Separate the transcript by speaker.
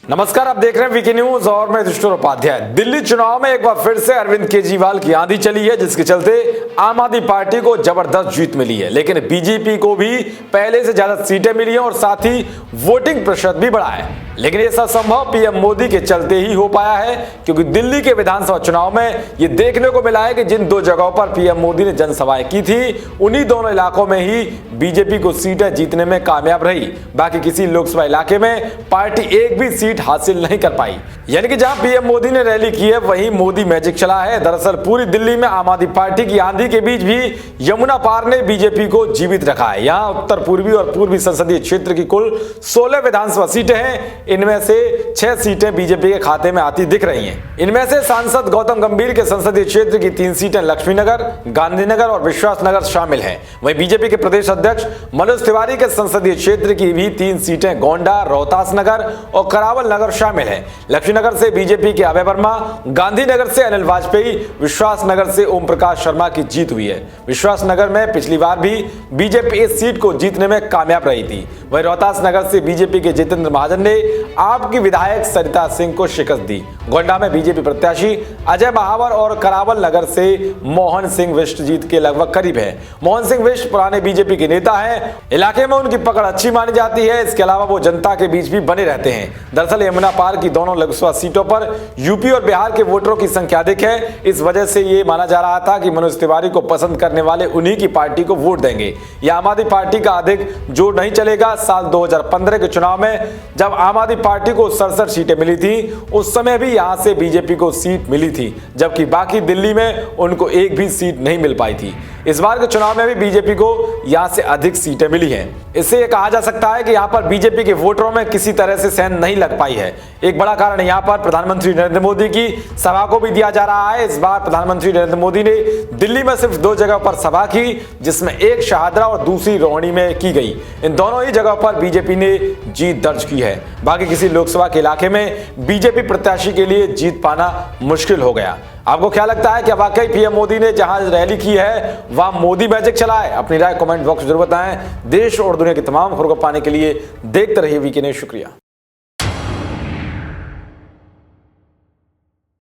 Speaker 1: नमस्कार, आप देख रहे हैं वीके न्यूज और मैं किशोर उपाध्याय। दिल्ली चुनाव में एक बार फिर से अरविंद केजरीवाल की आंधी चली है, जिसके चलते आम आदमी पार्टी को जबरदस्त जीत मिली है। लेकिन बीजेपी को भी पहले से ज्यादा सीटें मिली हैं और साथ ही वोटिंग प्रतिशत भी बढ़ा है। लेकिन ये सब संभव पीएम मोदी के चलते ही हो पाया है, क्योंकि दिल्ली के विधानसभा चुनाव में ये देखने को मिला है कि जिन दो जगहों पर पीएम मोदी ने जनसभाएं की थी, उन्हीं दोनों इलाकों में ही बीजेपी को सीटें जीतने में कामयाब रही। बाकी किसी लोकसभा इलाके में पार्टी एक भी सीट हासिल नहीं कर पाई। यानी कि जहां पीएम मोदी ने रैली की है, वहीं मोदी मैजिक चला है। दरअसल पूरी दिल्ली में आम आदमी पार्टी की आंधी के बीच भी यमुना पार ने बीजेपी को जीवित रखा है। यहाँ उत्तर पूर्वी और पूर्वी संसदीय क्षेत्र की कुल 16 विधानसभा सीटें हैं। इनमें से 6 सीटें बीजेपी के खाते में आती दिख रही हैं। इनमें से सांसद गौतम गंभीर के संसदीय क्षेत्र की 3 सीटें लक्ष्मीनगर, गांधीनगर और विश्वासनगर शामिल हैं। वहीं बीजेपी के प्रदेश अध्यक्ष मनोज तिवारी के संसदीय क्षेत्र की भी 3 सीटें गोंडा, रोहतास नगर और करावल नगर शामिल है। लक्ष्मीनगर से बीजेपी के अभय वर्मा, गांधीनगर से अनिल वाजपेयी, विश्वासनगर से ओम प्रकाश शर्मा की जीत हुई है। विश्वासनगर में पिछली बार भी बीजेपी इस सीट को जीतने में कामयाब रही थी। वहीं रोहतास नगर से बीजेपी के जितेंद्र महाजन ने आपकी विधायक सरिता सिंह को शिकस्त दी। गोंडा में बीजेपी प्रत्याशी अजय महावर और करावल नगर से मोहन सिंह विष्ट जीत के लगभग करीब है। मोहन सिंह विष्ट पुराने बीजेपी के नेता हैं। इलाके में उनकी पकड़ अच्छी मानी जाती है। इसके अलावा वो जनता के बीच भी बने रहते हैं। दरअसल यमुना पार की दोनों लोकसभा सीटों पर यूपी और बिहार के वोटरों की संख्या अधिक है। इस वजह से ये माना जा रहा था कि मनोज तिवारी को पसंद करने वाले उन्हीं की पार्टी को वोट देंगे। यह आम आदमी पार्टी का अधिक जोर नहीं चलेगा। साल 2015 के चुनाव में जब आम आदमी पार्टी को 67 सीटें मिली थी, उस समय भी यहां से बीजेपी को सीट मिली थी, जबकि बाकी दिल्ली में उनको एक भी सीट नहीं मिल पाई थी। इस बार के चुनाव में भी बीजेपी को यहां से अधिक सीटें मिली हैं। इससे यह कहा जा सकता है कि यहां पर बीजेपी के वोटरों में किसी तरह से सहन नहीं लग पाई है। एक बड़ा कारण यहां पर प्रधानमंत्री नरेंद्र मोदी की सभा को भी दिया जा रहा है। इस बार प्रधानमंत्री नरेंद्र मोदी ने दिल्ली में सिर्फ 2 जगह पर सभा की, जिसमें एक शाहदरा और दूसरी रोहिणी में की गई। इन दोनों ही जगह पर बीजेपी ने जीत दर्ज की है। बाकी किसी लोकसभा के इलाके में बीजेपी प्रत्याशी के लिए जीत पाना मुश्किल हो गया। आपको क्या लगता है कि वाकई पीएम मोदी ने जहां रैली की है वहां मोदी मैजिक चला है? अपनी राय कमेंट बॉक्स में जरूर बताएं। देश और दुनिया की तमाम खबरों को पाने के लिए देखते रहिए वीके न्यूज। शुक्रिया।